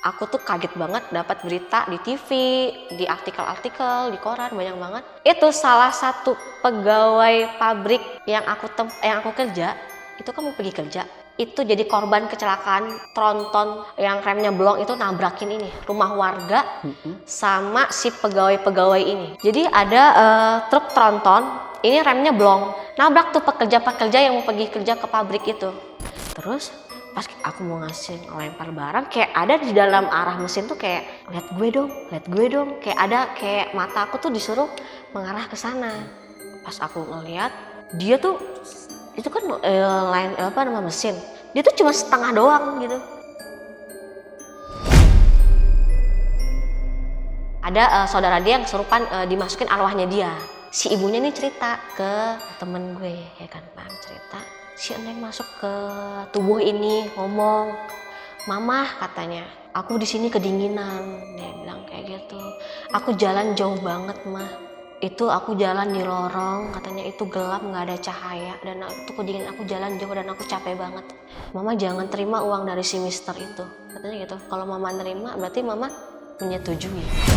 Aku tuh kaget banget dapat berita di TV, di artikel-artikel, di koran banyak banget. Itu salah satu pegawai pabrik yang aku kerja, itu kan mau pergi kerja. Itu jadi korban kecelakaan tronton yang remnya blong itu nabrakin ini rumah warga sama si pegawai-pegawai ini. Jadi ada truk tronton, ini remnya blong, nabrak tuh pekerja-pekerja yang mau pergi kerja ke pabrik itu. Terus pas aku mau ngasih ngelempar barang, kayak ada di dalam arah mesin tuh kayak lihat gue dong, kayak ada kayak mata aku tuh disuruh mengarah ke sana. Pas aku ngeliat, dia tuh itu kan nama mesin, dia tuh cuma setengah doang gitu. Ada saudara dia yang kesurupan, dimasukin arwahnya dia. Si ibunya nih cerita ke temen gue, ya kan Bang, cerita si Neng masuk ke tubuh ini, ngomong, "Mama," katanya, "aku di sini kedinginan." Dia bilang kayak gitu. "Aku jalan jauh banget, Mah. Itu aku jalan di lorong," katanya, "itu gelap, nggak ada cahaya, dan itu kedinginan, aku jalan jauh dan aku capek banget. Mama jangan terima uang dari si mister itu," katanya gitu. "Kalau Mama nerima, berarti Mama menyetujui."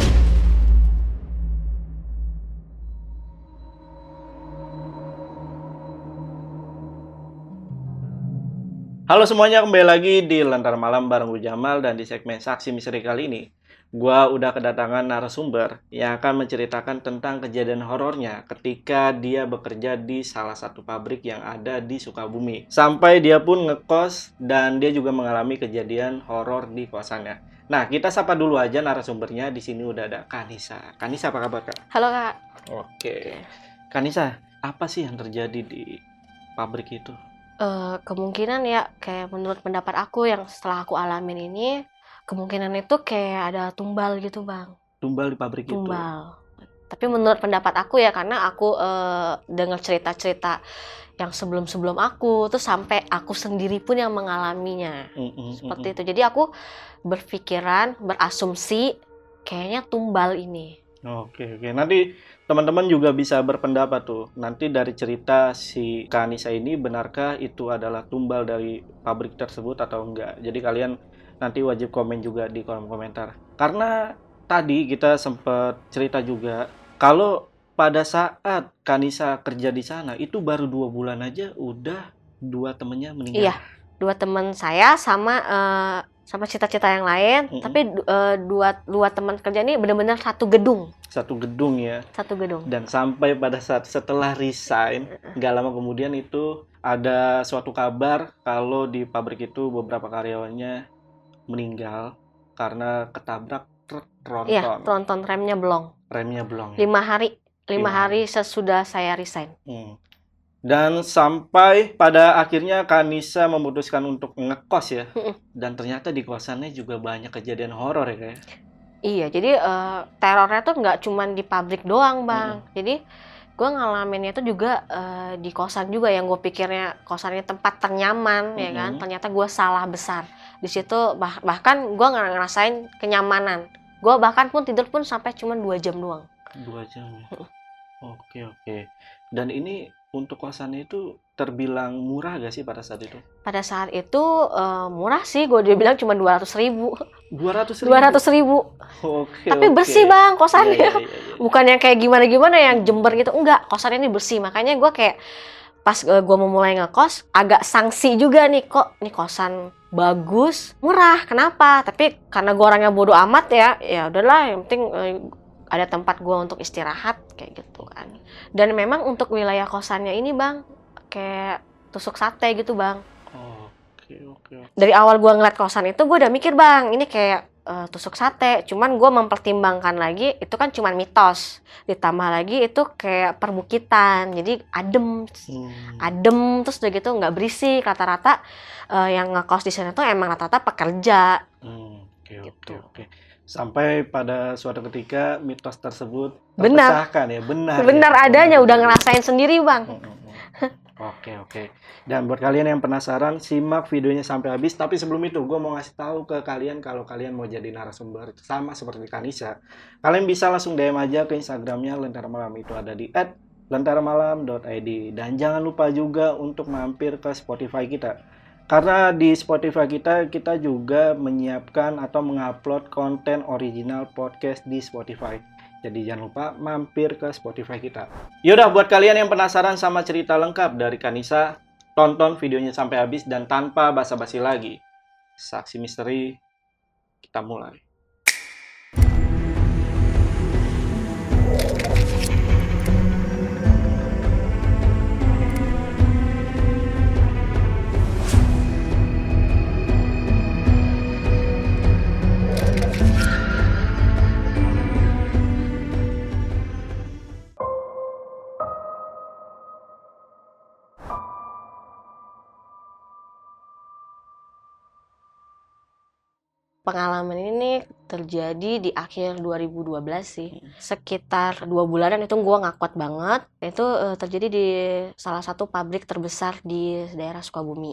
Halo semuanya, kembali lagi di Lentera Malam bareng gue Jamal, dan di segmen Saksi Misteri kali ini gua udah kedatangan narasumber yang akan menceritakan tentang kejadian horornya ketika dia bekerja di salah satu pabrik yang ada di Sukabumi. Sampai dia pun ngekos dan dia juga mengalami kejadian horor di kosannya. Nah, kita sapa dulu aja narasumbernya. Di sini udah ada Kanisa. Kanisa, apa kabar, Kak? Halo Kak. Oke. Kanisa, apa sih yang terjadi di pabrik itu? Kemungkinan ya, kayak menurut pendapat aku yang setelah aku alamin ini, kemungkinan itu kayak ada tumbal gitu Bang. Tumbal di pabrik itu? Tumbal. Tapi menurut pendapat aku ya, karena aku dengar cerita-cerita yang sebelum-sebelum aku, terus sampai aku sendiri pun yang mengalaminya. Seperti itu. Jadi aku berasumsi kayaknya tumbal ini. Oke. Nanti teman-teman juga bisa berpendapat tuh. Nanti dari cerita si Kanisa ini, benarkah itu adalah tumbal dari pabrik tersebut atau enggak? Jadi kalian nanti wajib komen juga di kolom komentar. Karena tadi kita sempat cerita juga kalau pada saat Kanisa kerja di sana itu baru 2 bulan aja udah 2 temennya meninggal. Iya, 2 teman saya sama cita-cita yang lain, tapi dua teman kerja ini benar-benar satu gedung. Satu gedung ya. Satu gedung. Dan sampai pada saat setelah resign, nggak lama kemudian itu ada suatu kabar kalau di pabrik itu beberapa karyawannya meninggal karena ketabrak truk tronton. Iya, tronton remnya blong. Remnya blong. 5 hari sesudah saya resign. Dan sampai pada akhirnya Kanisa memutuskan untuk ngekos ya. Dan ternyata di kosannya juga banyak kejadian horor ya kayak. Iya, jadi terornya tuh nggak cuma di pabrik doang Bang. Jadi gue ngalaminnya itu juga di kosan juga, yang gue pikirnya kosannya tempat ternyaman ya kan. Ternyata gue salah besar. Di situ bahkan gue nggak ngerasain kenyamanan. Gue bahkan pun tidur pun sampai cuma 2 jam doang. 2 jam ya? Oke. Dan ini untuk kosannya itu terbilang murah gak sih pada saat itu? Pada saat itu murah sih, gue dia bilang cuma 200.000. 200.000? Oke. Tapi bersih Bang kosannya. Iya. Bukan yang kayak gimana-gimana yang Jember gitu, enggak. Kosannya ini bersih, makanya gue kayak pas gue mau mulai ngekos agak sanksi juga nih, kok nih kosan bagus, murah, kenapa? Tapi karena gue orangnya bodo amat ya udahlah, yang penting ada tempat gue untuk istirahat kayak gitu kan. Dan memang untuk wilayah kosannya ini Bang, kayak tusuk sate gitu Bang. Oke. Dari awal gue ngeliat kosan itu gue udah mikir Bang, ini kayak tusuk sate. Cuman gue mempertimbangkan lagi, itu kan cuman mitos. Ditambah lagi itu kayak perbukitan, jadi adem, terus udah gitu nggak berisik. Rata-rata yang ngekos di sana tuh emang rata-rata pekerja. Oke. Sampai pada suatu ketika mitos tersebut terpecahkan ya, benar adanya, udah ngerasain sendiri Bang. Oke. Dan buat kalian yang penasaran, simak videonya sampai habis. Tapi sebelum itu, gue mau ngasih tahu ke kalian kalau kalian mau jadi narasumber sama seperti Kanisa, kalian bisa langsung DM aja ke Instagramnya Lentera Malam, itu ada di @lenteramalam.id. Dan jangan lupa juga untuk mampir ke Spotify kita. Karena di Spotify kita juga menyiapkan atau mengupload konten original podcast di Spotify. Jadi jangan lupa mampir ke Spotify kita. Yaudah, buat kalian yang penasaran sama cerita lengkap dari Kanisa, tonton videonya sampai habis dan tanpa basa-basi lagi. Saksi Misteri, kita mulai. Pengalaman ini terjadi di akhir 2012 sih. Sekitar 2 bulanan itu gue nggak kuat banget. Itu terjadi di salah satu pabrik terbesar di daerah Sukabumi.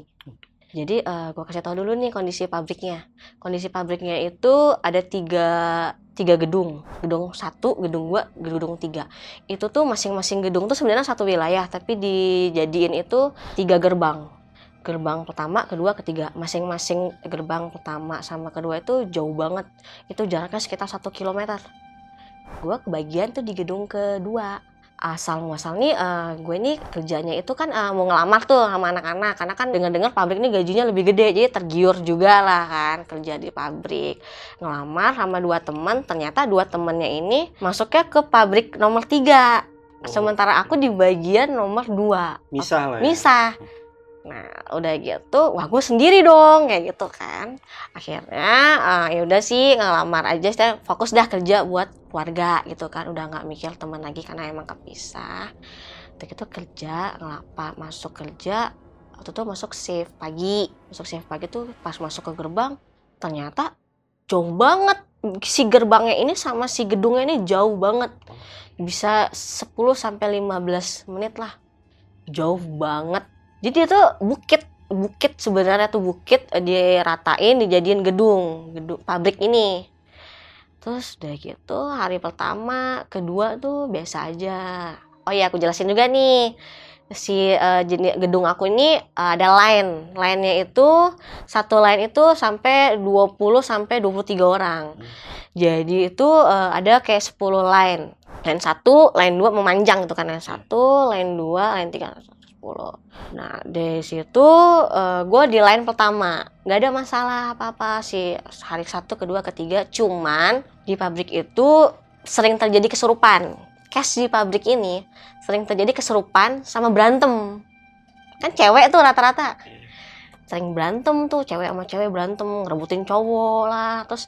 Jadi gue kasih tahu dulu nih kondisi pabriknya. Kondisi pabriknya itu ada tiga gedung. Gedung 1, gedung 2, gedung 3. Itu tuh masing-masing gedung tuh sebenarnya satu wilayah, tapi dijadiin itu 3 gerbang. Gerbang pertama, kedua, ketiga. Masing-masing gerbang pertama sama kedua itu jauh banget. Itu jaraknya sekitar 1 kilometer. Gue kebagian tuh di gedung kedua. Asal muasal nih, gue nih kerjanya itu kan mau ngelamar tuh sama anak-anak. Karena kan dengar-dengar pabrik ini gajinya lebih gede, jadi tergiur juga lah kan kerja di pabrik. Ngelamar sama 2 teman, ternyata 2 temennya ini masuknya ke pabrik nomor 3. Sementara aku di bagian nomor 2. Misah lah ya? Misah. Nah, udah gitu, wah gue sendiri dong, kayak gitu kan. Akhirnya, ya udah sih ngelamar aja, saya fokus dah kerja buat keluarga gitu kan. Udah nggak mikir teman lagi karena emang kepisah. Udah gitu kerja, masuk kerja, waktu itu masuk shift pagi. Masuk shift pagi tuh pas masuk ke gerbang, ternyata jauh banget. Si gerbangnya ini sama si gedungnya ini jauh banget. Bisa 10-15 menit lah. Jauh banget. Jadi itu bukit sebenarnya tuh bukit diratain dijadiin gedung pabrik ini. Terus udah gitu hari pertama, kedua tuh biasa aja. Oh iya aku jelasin juga nih. Si gedung aku ini ada line-nya itu satu line itu sampai 20 sampai 23 orang. Jadi itu ada kayak 10 line. Line 1, line 2 memanjang gitu kan. Line 1, line 2, line 3, 10. Nah dari situ gue di line pertama nggak ada masalah apa-apa sih hari 1, kedua, ketiga. Cuman di pabrik itu sering terjadi kesurupan. Cash di pabrik ini sering terjadi kesurupan sama berantem. Kan cewek tuh rata-rata sering berantem tuh, cewek sama cewek berantem ngerebutin cowok lah. Terus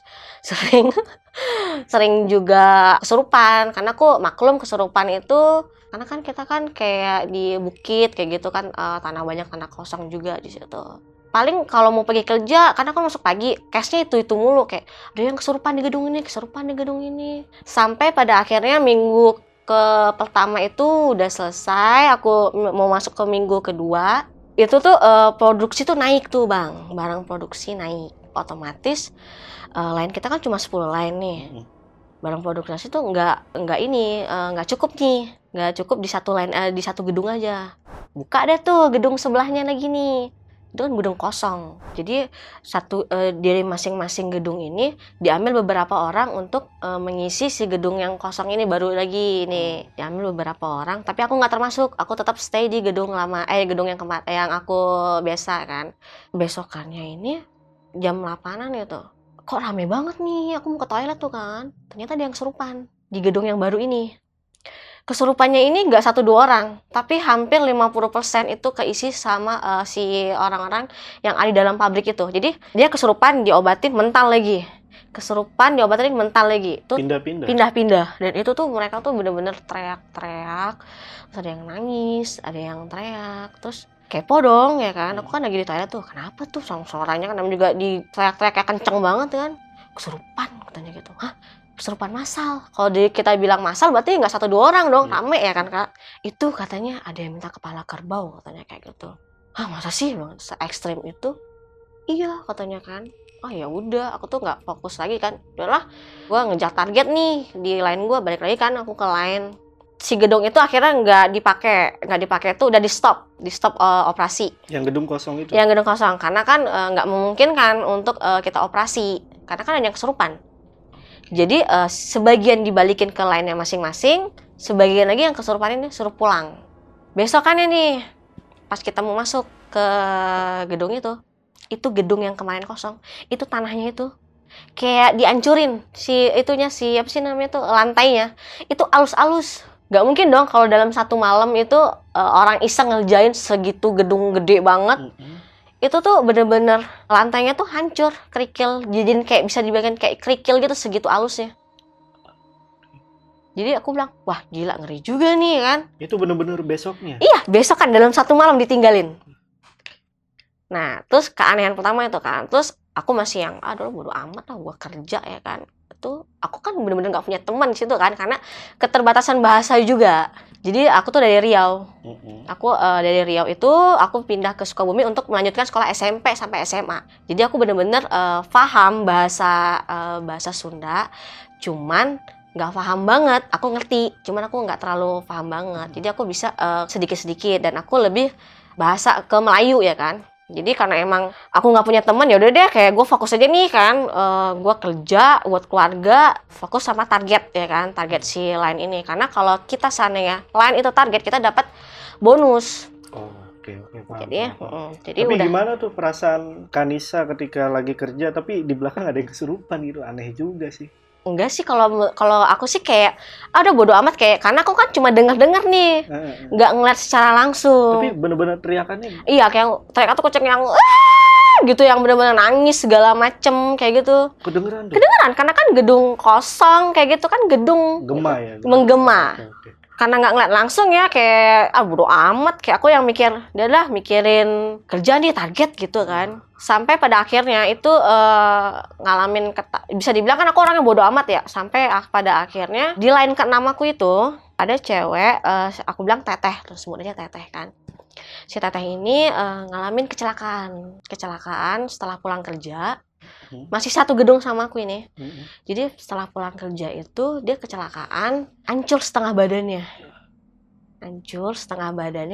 sering juga kesurupan. Karena aku maklum kesurupan itu karena kan kita kan kayak di bukit kayak gitu kan, tanah banyak, tanah kosong juga di situ. Paling kalau mau pergi kerja, karena kan masuk pagi, cashnya itu mulu, kayak ada yang kesurupan di gedung ini, kesurupan di gedung ini. Sampai pada akhirnya minggu pertama itu udah selesai, aku mau masuk ke minggu kedua. Itu tuh produksi tuh naik tuh bang, barang produksi naik. Otomatis line kita kan cuma 10 line nih. Barang produksi tuh nggak cukup nih, nggak cukup di satu line, di satu gedung aja. Buka deh tuh gedung sebelahnya lagi nih, itu kan gedung kosong. Jadi dari masing-masing gedung ini diambil beberapa orang untuk mengisi si gedung yang kosong ini baru lagi nih. Diambil beberapa orang, tapi aku nggak termasuk. Aku tetap stay di gedung lama, gedung yang aku biasa kan. Besokannya ini jam 8-an gitu. Kok rame banget nih, aku mau ke toilet tuh kan. Ternyata ada yang kesurupan di gedung yang baru ini. Kesurupannya ini nggak 1-2 orang, tapi hampir 50% itu keisi sama si orang-orang yang ada di dalam pabrik itu. Jadi dia kesurupan, diobatin, mental lagi. Kesurupan, diobatin, mental lagi. Tuh pindah-pindah. Dan itu tuh mereka tuh bener-bener teriak-teriak. Terus ada yang nangis, ada yang teriak. Terus kepo dong ya kan, aku kan lagi di toilet tuh, kenapa tuh suaranya kan namanya juga di teriak-teriak kenceng banget kan, kesurupan katanya gitu. Hah, kesurupan massal? Kalau kita bilang massal berarti nggak 1-2 orang dong, rame ya kan kak. Itu katanya ada yang minta kepala kerbau katanya kayak gitu. Hah masa sih bang, se-ekstrim itu? Iya katanya kan. Oh ya udah, aku tuh nggak fokus lagi kan. Udahlah, gue ngejar target nih di line gue, balik lagi kan aku ke line si gedung itu akhirnya nggak dipakai itu udah di stop operasi. Yang gedung kosong itu? Yang gedung kosong, karena kan nggak memungkinkan untuk kita operasi, karena kan ada yang kesurupan. Jadi sebagian dibalikin ke lainnya masing-masing, sebagian lagi yang kesurupan ini suruh pulang. Besokannya nih, pas kita mau masuk ke gedung itu gedung yang kemarin kosong, itu tanahnya itu kayak dihancurin, apa sih namanya tuh, lantainya itu alus-alus. Gak mungkin dong kalau dalam satu malam itu orang iseng ngerjain segitu gedung gede banget. Itu tuh bener-bener lantainya tuh hancur, kerikil, jadiin kayak bisa dibilang kayak kerikil gitu, segitu halusnya. Jadi aku bilang, wah gila, ngeri juga nih kan. Itu bener-bener besoknya? Iya, besok kan dalam satu malam ditinggalin. Nah, terus keanehan pertama itu kan, terus aku masih yang, aduh bodo amat lah, gue kerja ya kan. Itu aku kan bener-bener gak punya teman di situ kan, karena keterbatasan bahasa juga. Jadi aku tuh dari Riau. Aku dari Riau itu aku pindah ke Sukabumi untuk melanjutkan sekolah SMP sampai SMA. Jadi aku bener-bener paham bahasa Sunda, cuman nggak paham banget. Aku ngerti, cuman aku nggak terlalu paham banget. Jadi aku bisa sedikit-sedikit, dan aku lebih bahasa ke Melayu ya kan. Jadi karena emang aku nggak punya teman, ya udah deh kayak gue fokus aja nih kan, gue kerja buat keluarga, fokus sama target ya kan, target si line ini. Karena kalau kita seandainya line itu target, kita dapat bonus. Oke, paham. Jadi tapi udah. Gimana tuh perasaan Kanisa ketika lagi kerja tapi di belakang ada yang kesurupan gitu? Aneh juga sih. Enggak sih, kalau aku sih kayak ada bodo amat, kayak karena aku kan cuma dengar nih, nggak ngeliat secara langsung. Tapi bener-bener teriakannya? Iya, kayak teriak tuh koceng yang gitu, yang bener-bener nangis segala macem kayak gitu. Kedengeran tuh? Kedengeran, karena kan gedung kosong kayak gitu kan, gedung Gema ya? menggema. Oke. Karena nggak ngeliat langsung ya, kayak bodo amat, kayak aku yang mikir, dia lah mikirin kerjaan nih, target gitu kan. Sampai pada akhirnya itu ngalamin bisa dibilang kan aku orang yang bodo amat ya. Sampai pada akhirnya di line ke-6 aku itu ada cewek, aku bilang Teteh, terus sebutnya Teteh kan. Si Teteh ini ngalamin kecelakaan setelah pulang kerja. Masih satu gedung sama aku ini. Jadi setelah pulang kerja itu dia kecelakaan, hancur setengah badannya,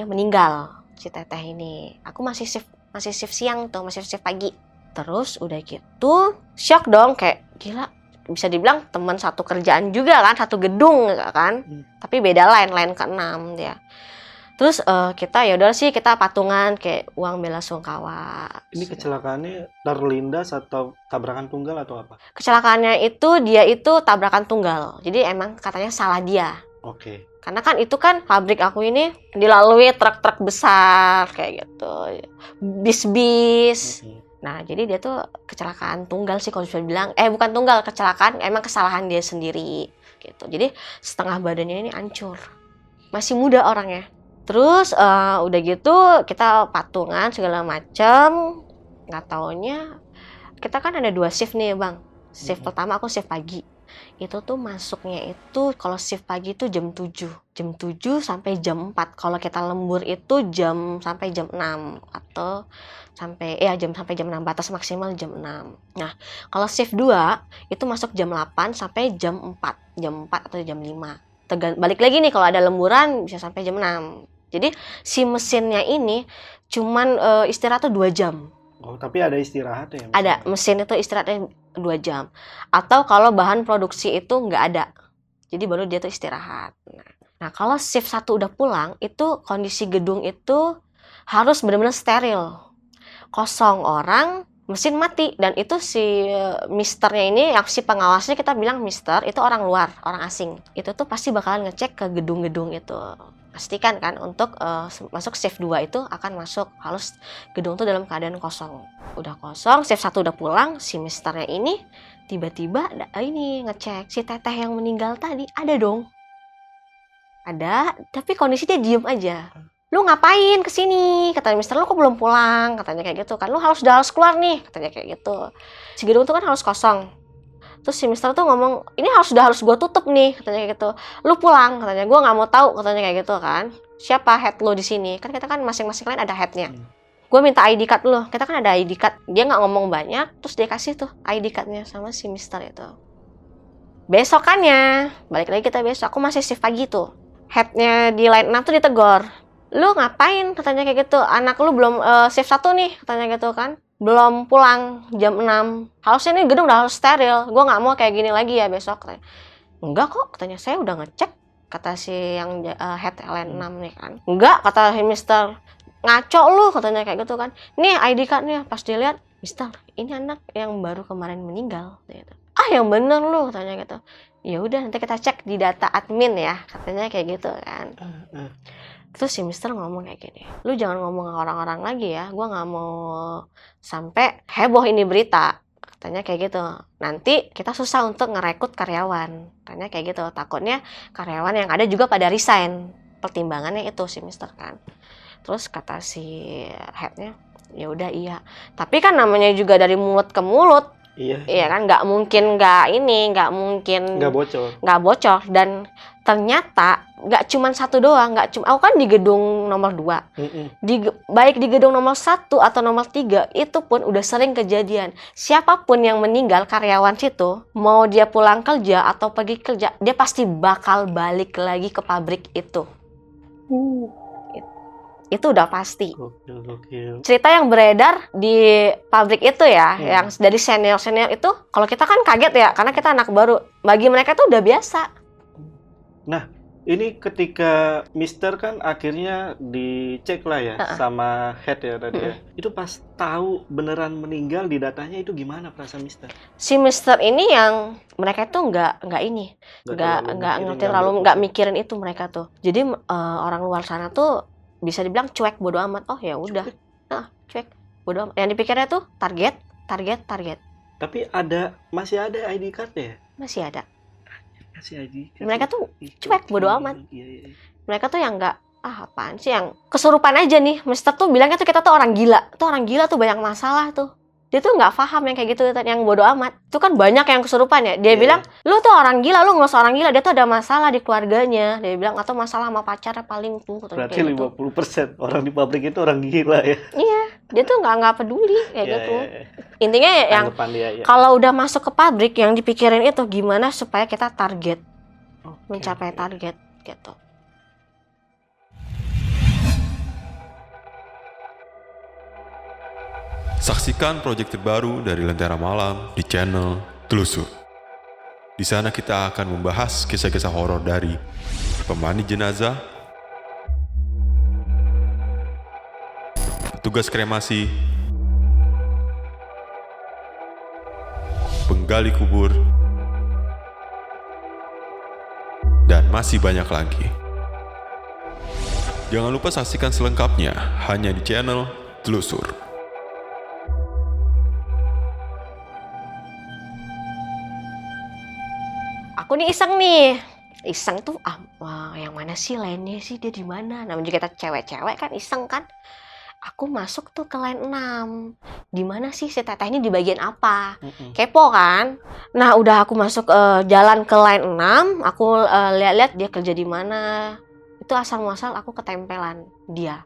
meninggal si Teteh ini. Aku masih shift siang tuh, masih shift pagi. Terus udah gitu shock dong, kayak gila, bisa dibilang teman satu kerjaan juga kan, satu gedung kan, tapi beda line ke-6 dia. Terus kita ya udah sih, kita patungan kayak uang bela sungkawa. Ini kecelakaannya terlindas atau tabrakan tunggal atau apa? Kecelakaannya itu dia itu tabrakan tunggal. Jadi emang katanya salah dia. Oke. Karena kan itu kan pabrik aku ini dilalui truk-truk besar kayak gitu, bis-bis. Nah, jadi dia tuh kecelakaan tunggal sih kalau bisa bilang. Bukan tunggal, kecelakaan, emang kesalahan dia sendiri gitu. Jadi setengah badannya ini hancur. Masih muda orangnya. Terus udah gitu kita patungan segala macam. Nggak taunya kita kan ada 2 shift nih Bang. Shift pertama aku shift pagi. Itu tuh masuknya itu kalau shift pagi itu jam 7 sampai jam 4. Kalau kita lembur itu sampai jam 6 atau sampai jam 6, batas maksimal jam 6. Nah, kalau shift 2 itu masuk jam 8 sampai jam 4 atau jam 5. Balik lagi nih kalau ada lemburan bisa sampai jam 6. Jadi si mesinnya ini cuman istirahat tuh 2 jam. Oh, tapi ada istirahatnya ya? Ada, mesin itu istirahatnya 2 jam. Atau kalau bahan produksi itu nggak ada, jadi baru dia tuh istirahat. Nah, kalau shift 1 udah pulang, itu kondisi gedung itu harus benar-benar steril. Kosong orang, mesin mati. Dan itu si misternya ini, yang si pengawasnya kita bilang mister, itu orang luar, orang asing. Itu tuh pasti bakalan ngecek ke gedung-gedung itu. Pastikan kan untuk masuk shift 2 itu akan masuk, harus gedung tuh dalam keadaan kosong. Udah kosong, shift 1 udah pulang, si misternya ini tiba-tiba ini ngecek si Teteh yang meninggal tadi. Ada dong. Ada, tapi kondisi dia diem aja. Lu ngapain kesini? Katanya mister, lu kok belum pulang? Katanya kayak gitu kan. Lu harus keluar nih, katanya kayak gitu. Si gedung tuh kan harus kosong. Terus si mister tuh ngomong, ini harus gue tutup nih, katanya kayak gitu. Lu pulang, katanya. Gue nggak mau tahu, katanya kayak gitu kan. Siapa head lo di sini? Kan kita kan masing-masing lain ada headnya. Gue minta ID card lo. Kita kan ada ID card. Dia nggak ngomong banyak, terus dia kasih tuh ID cardnya sama si mister itu. Besokannya, balik lagi kita besok. Aku masih shift pagi tuh. headnya di line 6 tuh ditegor. Lu ngapain? Katanya kayak gitu. Anak lu belum shift 1 nih, katanya gitu kan. Belum pulang jam 6. Harusnya nih gedung udah harus steril. Gua nggak mau kayak gini lagi ya besok. Katanya. Enggak kok, katanya saya udah ngecek. Kata si yang head line 6 nih kan. Enggak, kata Mister. Ngaco lu, katanya kayak gitu kan. Nih ID card-nya, pas dilihat, Mister, ini anak yang baru kemarin meninggal. Gitu. Ah, yang bener lu, katanya gitu. Ya udah, nanti kita cek di data admin ya, katanya kayak gitu kan. Terus si Mister ngomong kayak gini, lu jangan ngomong ke orang-orang lagi ya, gua nggak mau sampai heboh ini berita, katanya kayak gitu. Nanti kita susah untuk ngerekrut karyawan, katanya kayak gitu. Takutnya karyawan yang ada juga pada resign. Pertimbangannya itu si Mister kan. Terus kata si headnya, ya udah iya. Tapi kan namanya juga dari mulut ke mulut. Iya kan, nggak mungkin nggak bocor. Dan ternyata nggak cuma satu doang, aku kan di gedung nomor 2. Baik di gedung nomor 1 atau nomor 3 itu pun udah sering kejadian. Siapapun yang meninggal karyawan situ, mau dia pulang kerja atau pergi kerja, dia pasti bakal balik lagi ke pabrik itu. Itu udah pasti. Cerita yang beredar di pabrik itu ya, yang dari senior-senior itu, kalau kita kan kaget ya, karena kita anak baru. Bagi mereka itu udah biasa. Nah, ini ketika Mister kan akhirnya dicek lah ya sama head ya tadi ya. Itu pas tahu beneran meninggal di datanya itu gimana perasaan Mister? Si Mister ini yang mereka tuh nggak mikirin itu mereka tuh. Jadi orang luar sana tuh bisa dibilang cuek, bodo amat. Oh ya udah, cuek, bodo amat. Yang dipikirnya tuh target. Tapi masih ada ID card ya? Masih ada. Masih ID card. Mereka tuh cuek, bodo amat. Mereka tuh yang nggak, apaan sih, yang kesurupan aja nih. Mister tuh bilangnya tuh kita tuh orang gila. Tuh orang gila tuh banyak masalah tuh. Dia tuh nggak paham yang kayak gitu, yang bodo amat. Itu kan banyak yang kesurupan ya. Dia bilang, lu tuh orang gila, lu nggak usah orang gila. Dia tuh ada masalah di keluarganya. Dia bilang, atau masalah sama pacarnya paling tuh. Berarti 50% orang di pabrik itu orang gila ya? Iya, dia tuh nggak peduli kayak gitu. Intinya yang kalau udah masuk ke pabrik, yang dipikirin itu gimana supaya kita target, mencapai target gitu. Saksikan proyek terbaru dari Lentera Malam di channel Telusur. Di sana kita akan membahas kisah-kisah horor dari pemandi jenazah, petugas kremasi, penggali kubur, dan masih banyak lagi. Jangan lupa saksikan selengkapnya hanya di channel Telusur. Aku nih iseng tuh, yang mana sih lainnya sih, dia di mana? Namanya juga kita cewek-cewek kan, iseng kan. Aku masuk tuh ke line 6. Di mana sih si teteh ini, di bagian apa? Kepo kan? Nah, udah aku masuk jalan ke line 6, aku lihat-lihat dia kerja di mana. Itu asal-muasal aku ketempelan dia.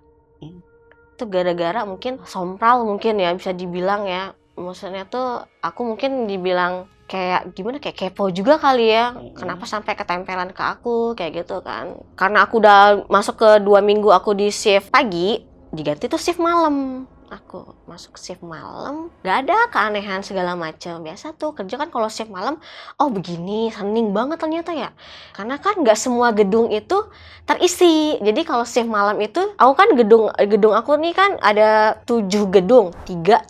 Itu gara-gara mungkin sompral mungkin ya, bisa dibilang ya. Maksudnya tuh aku mungkin dibilang kayak gimana, kayak kepo juga kali ya. Kenapa sampai ketempelan ke aku kayak gitu kan. Karena aku udah masuk ke 2 minggu aku di shift pagi, diganti tuh shift malam. Aku masuk shift malam, gak ada keanehan segala macam. Biasa tuh kerja kan kalau shift malam, begini, hening banget ternyata ya. Karena kan gak semua gedung itu terisi. Jadi kalau shift malam itu, aku kan gedung aku nih kan ada 7 gedung, 3,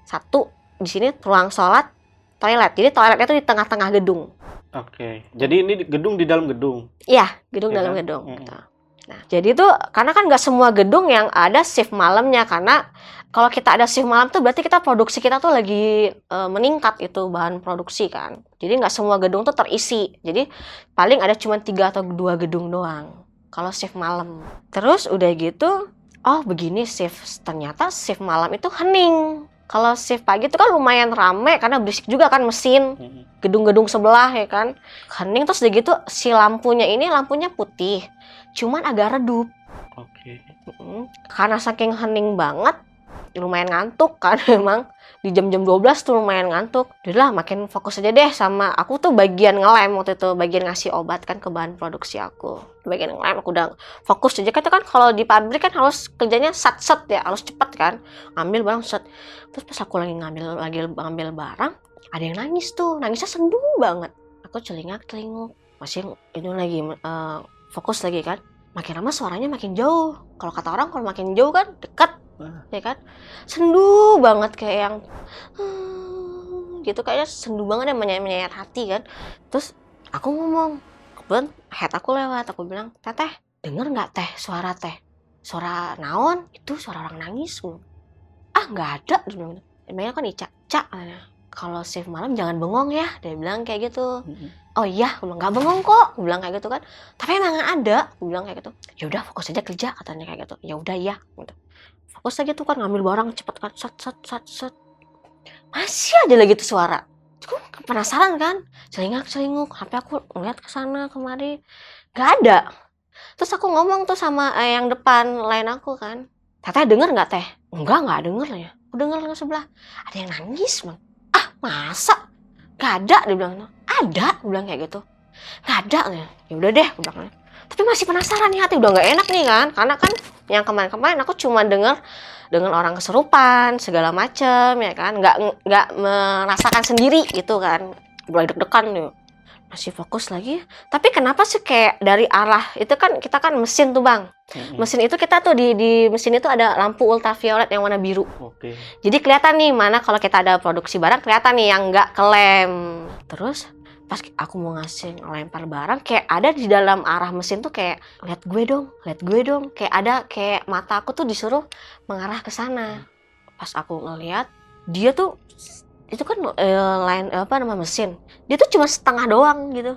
1. Di sini ruang sholat, toilet. Jadi toiletnya tuh di tengah-tengah gedung. Oke. Jadi ini gedung di dalam gedung? Iya, gedung dalam gedung. Gitu. Nah, jadi tuh karena kan nggak semua gedung yang ada shift malamnya. Karena kalau kita ada shift malam tuh berarti produksi kita tuh lagi meningkat itu bahan produksi kan. Jadi nggak semua gedung tuh terisi. Jadi paling ada cuma 3 atau 2 gedung doang kalau shift malam. Terus udah gitu, begini shift. Ternyata shift malam itu hening. Kalau shift pagi itu kan lumayan rame karena berisik juga kan mesin, gedung-gedung sebelah ya kan. Hening, terus udah gitu si lampunya putih, cuman agak redup. Oke. Karena saking hening banget, lumayan ngantuk kan emang. Di jam-jam 12 tuh lumayan ngantuk. Udahlah makin fokus aja deh sama aku tuh bagian ngelem waktu itu, bagian ngasih obat kan ke bahan produksi aku. Bagian ngelem aku udah fokus aja. Kan kalau di pabrik kan harus kerjanya sat-set ya, harus cepet kan. Ngambil barang set. Terus pas aku lagi ngambil barang, ada yang nangis tuh. Nangisnya sendu banget. Aku celingak-celinguk. Masih itu lagi fokus lagi kan. Makin lama suaranya makin jauh. Kalau kata orang kalau makin jauh kan dekat. Ya kan, sendu banget kayak yang gitu, kayaknya sendu banget ya, menyayat hati kan. Terus aku ngomong, kebetulan head aku lewat, aku bilang, teteh denger nggak teh suara suara naon itu, suara orang nangis. Nggak ada, dia bilang. Emangnya kan Ica, Cak, kalau shift malam jangan bengong ya, dia bilang kayak gitu. Oh iya, aku bilang nggak bengong kok, aku bilang kayak gitu kan. Tapi emang ada, aku bilang kayak gitu. Ya udah fokus aja kerja, katanya kayak gitu. Ya udah iya, gitu. Fokus aja tuh kan, ngambil barang cepet kan, set. Masih aja lagi tuh suara. Aku penasaran kan, celingak-celinguk, sampai aku ngeliat ke sana kemari, nggak ada. Terus aku ngomong tuh sama yang depan lain aku kan, teteh denger nggak teh? Nggak denger ya. Aku denger yang sebelah, ada yang nangis bang. Masa? Nggak ada, dia bilang. Ada, aku bilang kayak gitu. Nggak ada ya. Ya udah deh, aku bilang. Tapi masih penasaran nih, hati udah nggak enak nih kan, karena kan yang kemarin aku cuma dengar orang kesurupan segala macem ya kan, nggak merasakan sendiri gitu kan, mulai deg-degan nih. Masih fokus lagi, tapi kenapa sih kayak dari arah itu kan, kita kan mesin tuh bang, mesin itu kita tuh di mesin itu ada lampu ultraviolet yang warna biru. Jadi kelihatan nih mana kalau kita ada produksi barang, kelihatan nih yang nggak kelem. Terus pas aku mau ngasih lempar barang, kayak ada di dalam arah mesin tuh kayak lihat gue dong, kayak ada kayak mata aku tuh disuruh mengarah ke sana. Pas aku ngeliat, dia tuh itu kan mesin, dia tuh cuma setengah doang gitu.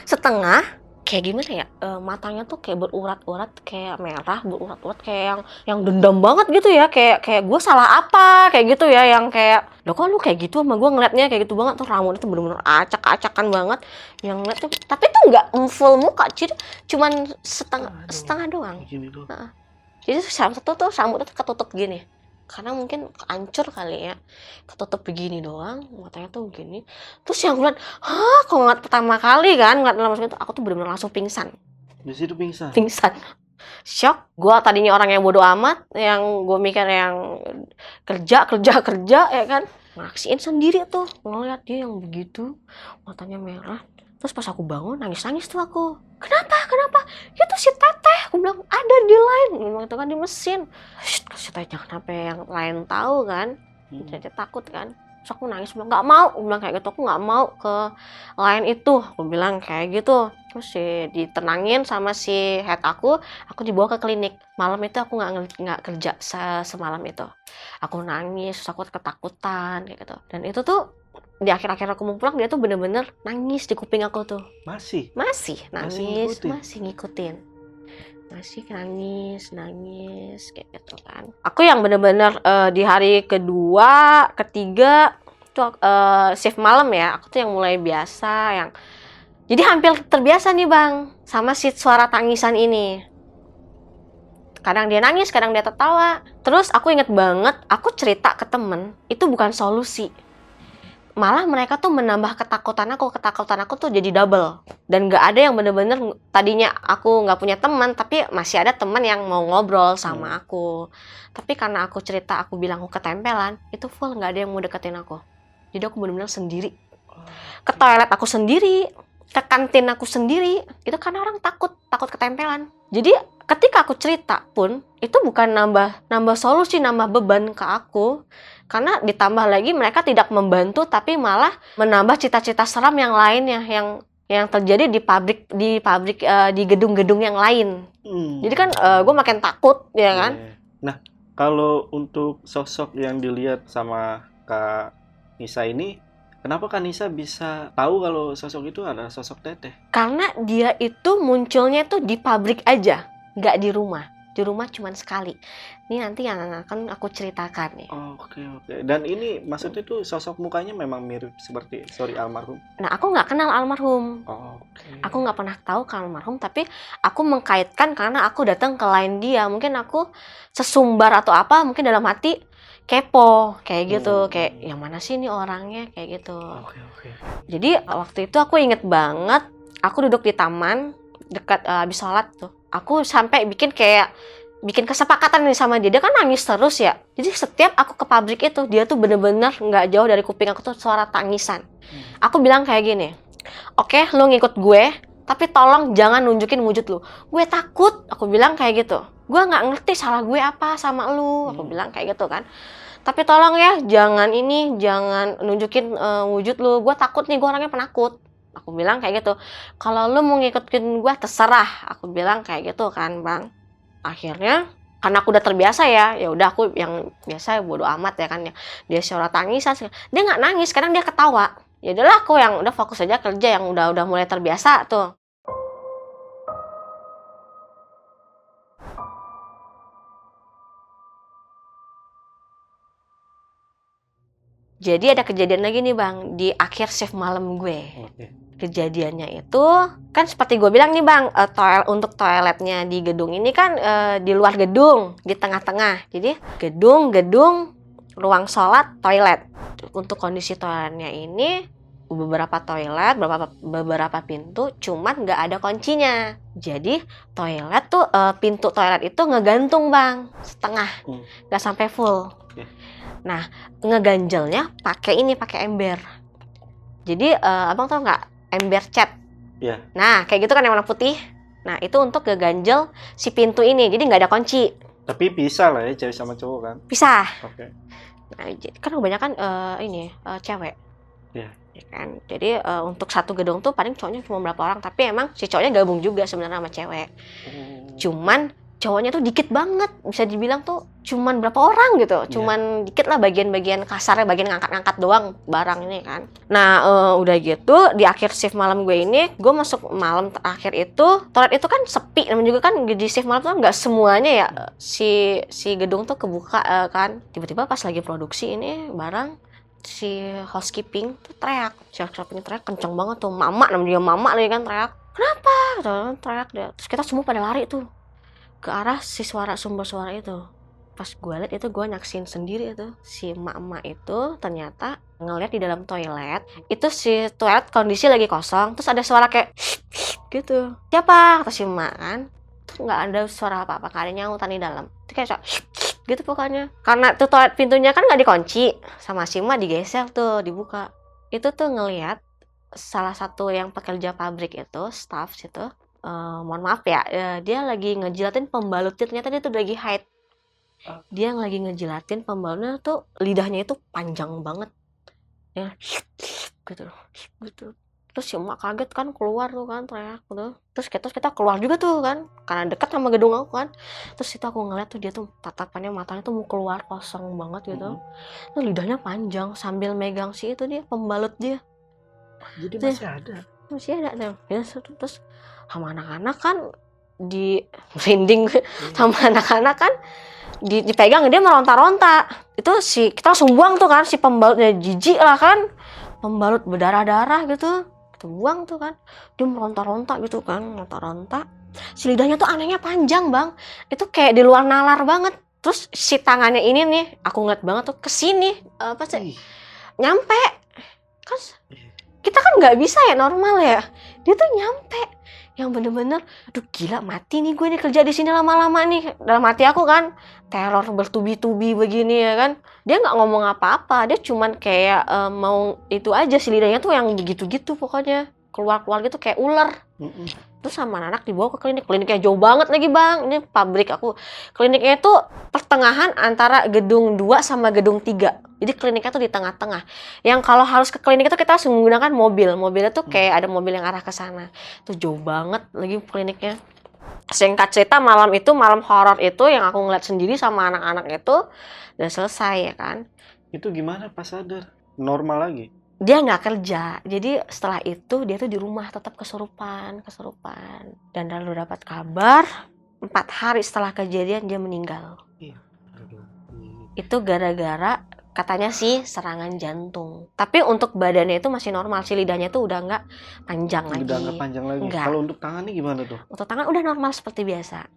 Setengah, kayak gimana ya, matanya tuh kayak berurat-urat, kayak merah, berurat-urat, kayak yang dendam banget gitu ya, kayak gue salah apa, kayak gitu ya, yang kayak, loh kok lu kayak gitu sama gue, ngeliatnya kayak gitu banget. Tuh rambutnya tuh bener-bener acak-acakan banget, yang ngeliat tuh, tapi tuh nggak full muka, cuman setengah doang. Jadi satu tuh rambutnya tuh ketutup gini, karena mungkin hancur kali ya, ketutup begini doang, matanya tuh begini. Terus yang gue liat, kok ngeliat pertama kali kan, ngeliat dalam mesin itu, aku tuh bener-bener langsung pingsan. Di situ pingsan? Pingsan. Shock. Gue tadinya orang yang bodoh amat, yang gue mikir yang kerja ya kan, ngaksiin sendiri tuh, ngeliat dia yang begitu, matanya merah. Terus pas aku bangun, nangis tuh aku. Kenapa? Itu si teteh. Aku bilang, ada di line. Memang itu kan di mesin. Si teteh jangan sampai yang lain tahu kan. Jadi takut kan. Terus aku nangis, bilang, nggak mau. Aku bilang kayak gitu, aku nggak mau ke line itu. Aku bilang kayak gitu. Terus ditenangin sama si head aku dibawa ke klinik. Malam itu aku nggak kerja semalam itu. Aku nangis, terus aku ketakutan kayak gitu. Dan itu tuh di akhir-akhir aku mau pulang, dia tuh bener-bener nangis di kuping aku tuh. Masih nangis, masih ngikutin. Masih nangis kayak gitu kan. Aku yang bener-bener di hari kedua, ketiga tuh shift malam ya, aku tuh yang mulai biasa, yang jadi hampir terbiasa nih bang sama si suara tangisan ini. Kadang dia nangis, kadang dia tertawa. Terus aku inget banget, aku cerita ke temen, itu bukan solusi. Malah mereka tuh menambah ketakutan aku tuh jadi double. Dan gak ada yang bener-bener, tadinya aku gak punya teman, tapi masih ada teman yang mau ngobrol sama aku. Tapi karena aku cerita, aku bilang aku ketempelan, itu full gak ada yang mau deketin aku. Jadi aku bener-bener sendiri. Ke toilet aku sendiri, ke kantin aku sendiri, itu karena orang takut ketempelan. Jadi ketika aku cerita pun, itu bukan nambah solusi, nambah beban ke aku. Karena ditambah lagi mereka tidak membantu, tapi malah menambah cita-cita seram yang lainnya, yang terjadi di gedung-gedung yang lain. Jadi kan gue makin takut, ya kan? Nah, kalau untuk sosok yang dilihat sama Kak Nisa ini, kenapa Kak Nisa bisa tahu kalau sosok itu adalah sosok teteh? Karena dia itu munculnya tuh di pabrik aja, nggak di rumah. Di rumah cuma sekali. Ini nanti yang akan aku ceritakan nih. Oke. Dan ini maksudnya tuh sosok mukanya memang mirip seperti almarhum? Nah, aku nggak kenal almarhum. Aku nggak pernah tahu kalau almarhum, tapi aku mengkaitkan karena aku datang ke line dia. Mungkin aku sesumbar atau apa, mungkin dalam hati kepo kayak gitu, kayak yang mana sih ini orangnya kayak gitu. Oke. Jadi waktu itu aku inget banget, aku duduk di taman dekat habis sholat tuh. Aku sampai bikin kesepakatan nih sama dia. Dia kan nangis terus ya. Jadi setiap aku ke pabrik itu, dia tuh bener-bener nggak jauh dari kuping aku tuh suara tangisan. Aku bilang kayak gini, oke, lu ngikut gue, tapi tolong jangan nunjukin wujud lu. Gue takut, aku bilang kayak gitu. Gue nggak ngerti salah gue apa sama lu, aku bilang kayak gitu kan. Tapi tolong ya, jangan nunjukin wujud lu. Gue takut nih, gue orangnya penakut. Aku bilang kayak gitu. Kalau lu mau ngikutin gue, terserah. Aku bilang kayak gitu kan, Bang. Akhirnya karena aku udah terbiasa ya udah aku yang biasa bodo amat ya kan ya. Dia suara tangisan, dia nggak nangis, kadang dia ketawa. Ya udahlah, aku yang udah fokus aja kerja, yang udah mulai terbiasa tuh. Jadi ada kejadian lagi nih Bang, di akhir shift malam gue. Kejadiannya itu kan seperti gue bilang nih Bang, untuk toiletnya di gedung ini kan di luar gedung, di tengah-tengah. Jadi gedung, ruang sholat, toilet. Untuk kondisi toiletnya ini beberapa toilet, beberapa pintu, cuman nggak ada kuncinya. Jadi toilet tuh pintu toilet itu ngegantung Bang, setengah, nggak sampai full. Nah, ngeganjelnya pakai ember. Jadi abang tau nggak ember cat? Iya. Nah, kayak gitu kan yang warna putih. Nah, itu untuk ngeganjel si pintu ini. Jadi nggak ada kunci. Tapi bisa lah ya cewek sama cowok kan? Bisa. Oke. Nah, kan kebanyakan cewek. Iya. Ya kan? Jadi untuk satu gedung tuh paling cowoknya cuma berapa orang. Tapi emang si cowoknya gabung juga sebenarnya sama cewek. Cuman cowoknya tuh dikit banget, bisa dibilang tuh cuman berapa orang gitu, cuman dikit lah bagian-bagian kasarnya, bagian ngangkat-ngangkat doang barang ini kan. Nah udah gitu di akhir shift malam gue ini, gue masuk malam terakhir itu, toilet itu kan sepi, namanya juga kan di shift malam tuh nggak semuanya ya si gedung tuh kebuka kan. Tiba-tiba pas lagi produksi ini barang, si housekeeping tuh teriak, kenceng banget tuh, namanya mama lagi kan teriak, kenapa? Teriak dia, terus kita semua pada lari tuh ke arah si sumber suara itu. Pas gue liat itu, gue nyaksin sendiri itu si emak-emak itu ternyata ngeliat di dalam toilet itu, si toilet kondisi lagi kosong, terus ada suara kayak gitu. Siapa? Kata si emak kan. Terus nggak ada suara apa-apa, gak ada nyautan di dalam. Itu kayak gitu pokoknya. Karena tuh toilet pintunya kan nggak dikunci, sama si emak digeser tuh, dibuka. Itu tuh ngeliat salah satu yang pekerja pabrik itu, staff situ. Mohon maaf ya, dia lagi ngejilatin pembalutnya, ternyata dia tuh lagi haid. Dia lagi ngejilatin pembalutnya tuh, lidahnya itu panjang banget ya, gitu. Terus si emak kaget kan, keluar tuh kan teriak gitu. Terus kita keluar juga tuh kan, karena dekat sama gedung aku kan. Terus itu aku ngeliat tuh dia tuh tatapannya, matanya tuh mau keluar, kosong banget gitu. Tuh lidahnya panjang sambil megang si itu dia, pembalut dia. Jadi masih ada tuh ya. Terus sama anak-anak kan di merinding sama anak-anak kan dipegang, dia meronta-ronta. Itu kita langsung buang tuh kan si pembalutnya, jijik lah kan, pembalut berdarah-darah gitu, kita buang tuh kan. Dia meronta-ronta gitu kan, meronta-ronta. Si lidahnya tuh anehnya panjang Bang, itu kayak di luar nalar banget. Terus si tangannya ini nih, aku ngeliat banget tuh kesini, nyampe kan. Kita kan nggak bisa ya normal ya, dia tuh nyampe, yang bener-bener, aduh gila, mati nih gue nih kerja di sini lama-lama nih. Dalam hati aku kan, teror bertubi-tubi begini ya kan. Dia nggak ngomong apa-apa, dia cuman kayak mau itu aja, si lidahnya tuh yang gitu-gitu pokoknya, keluar-keluar gitu kayak ular. Terus sama anak dibawa ke kliniknya jauh banget lagi Bang, ini pabrik aku. Kliniknya itu pertengahan antara gedung 2 sama gedung 3. Jadi kliniknya tuh di tengah-tengah. Yang kalau harus ke klinik itu kita harus menggunakan mobil. Mobilnya tuh kayak ada mobil yang arah ke sana. Itu jauh banget lagi kliniknya. Singkat cerita, malam horor itu yang aku ngeliat sendiri sama anak-anak itu udah selesai ya kan. Itu gimana pas sadar? Normal lagi? Dia nggak kerja, jadi setelah itu dia tuh di rumah tetap kesurupan. Dan lalu dapat kabar 4 hari setelah kejadian dia meninggal. Itu gara-gara Katanya sih serangan jantung. Tapi untuk badannya itu masih normal, si lidahnya tuh udah nggak panjang lagi. Udah nggak panjang lagi. Nggak. Kalau untuk tangannya gimana tuh? Untuk tangan udah normal seperti biasa.